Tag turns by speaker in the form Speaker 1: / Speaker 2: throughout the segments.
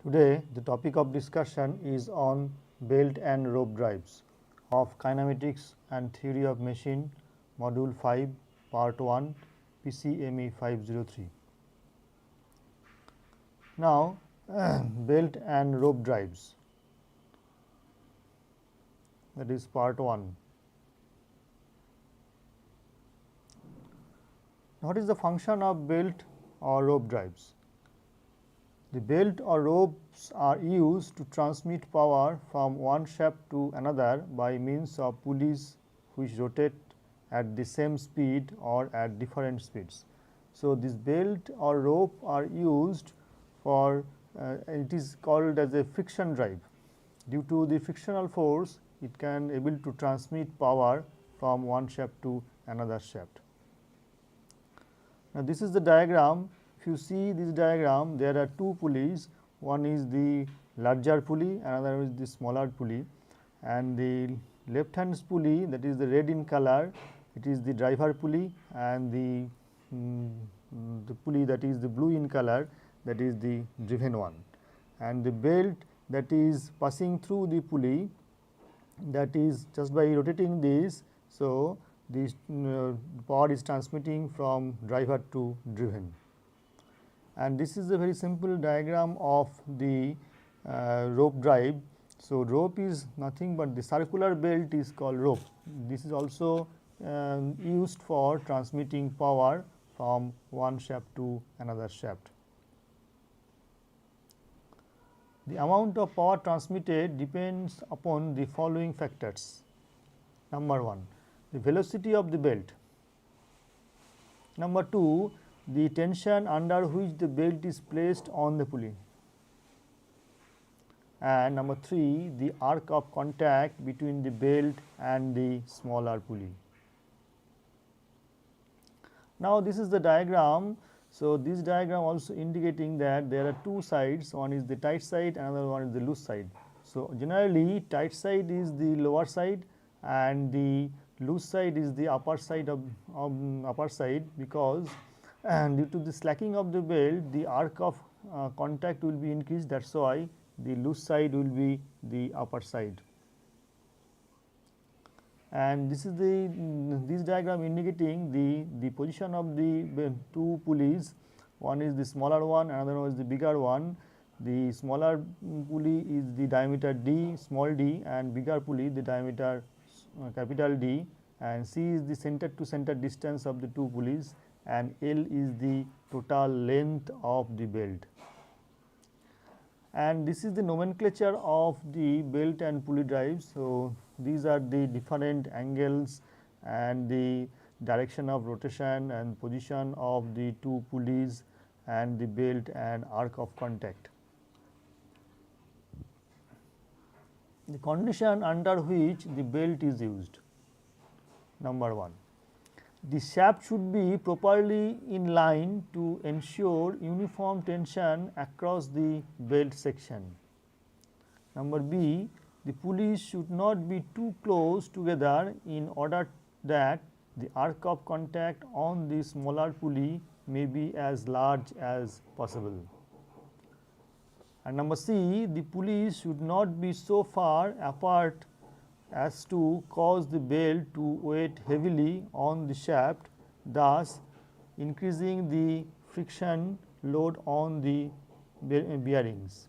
Speaker 1: Today the topic of discussion is on belt and rope drives of kinematics and theory of machine, module 5, part 1, PCME 503. Now belt and rope drives, that is part 1. What is the function of belt or rope drives? The belt or ropes are used to transmit power from one shaft to another by means of pulleys which rotate at the same speed or at different speeds. So, this belt or rope are used for it is called as a friction drive. Due to the frictional force, it can able to transmit power from one shaft to another shaft. Now, this is the diagram. If you see this diagram, there are two pulleys, one is the larger pulley, another is the smaller pulley, and the left hand pulley, that is the red in color, it is the driver pulley, and the pulley that is the blue in color, that is the driven one, and the belt that is passing through the pulley, that is just by rotating this. So, this power is transmitting from driver to driven. And this is a very simple diagram of the rope drive. So, rope is nothing but the circular belt is called rope. This is also used for transmitting power from one shaft to another shaft. The amount of power transmitted depends upon the following factors. Number 1, the velocity of the belt. Number 2, the tension under which the belt is placed on the pulley, and number 3, the arc of contact between the belt and the smaller pulley. Now, this is the diagram. So, this diagram also indicating that there are two sides, one is the tight side, another one is the loose side. So, generally tight side is the lower side and the loose side is the upper side of upper side, because and due to the slacking of the belt, the arc of contact will be increased. That is why the loose side will be the upper side. And this is this diagram indicating the position of the two pulleys. One is the smaller one, another one is the bigger one. The smaller pulley is the diameter d, small d, and bigger pulley the diameter capital D, and C is the center to center distance of the two pulleys, and L is the total length of the belt. And this is the nomenclature of the belt and pulley drives. So, these are the different angles and the direction of rotation and position of the two pulleys and the belt and arc of contact. The condition under which the belt is used. Number 1, the shaft should be properly in line to ensure uniform tension across the belt section. Number B, the pulleys should not be too close together in order that the arc of contact on the smaller pulley may be as large as possible. And number C, the pulleys should not be so far apart as to cause the belt to weight heavily on the shaft, thus increasing the friction load on the bearings.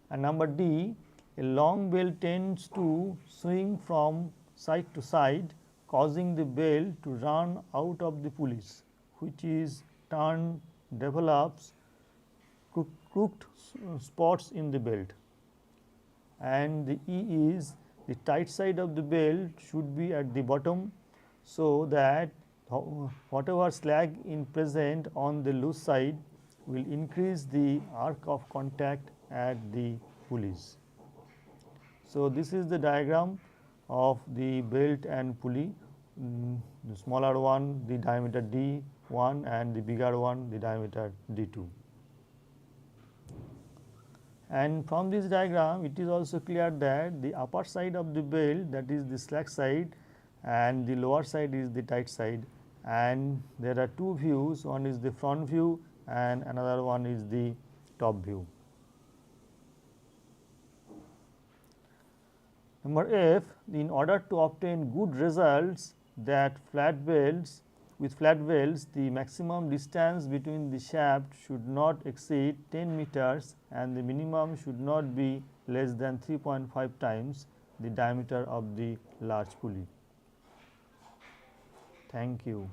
Speaker 1: And number D, a long belt tends to swing from side to side, causing the belt to run out of the pulleys, which is turn develops crooked spots in the belt. And the E is the tight side of the belt should be at the bottom, so that whatever slack in present on the loose side will increase the arc of contact at the pulleys. So, this is the diagram of the belt and pulley, the smaller one the diameter D1 and the bigger one the diameter D2. And from this diagram, it is also clear that the upper side of the belt, that is the slack side, and the lower side is the tight side, and there are two views, one is the front view and another one is the top view. Number F, in order to obtain good results that flat welds, with flat welds, the maximum distance between the shaft should not exceed 10 meters and the minimum should not be less than 3.5 times the diameter of the large pulley. Thank you.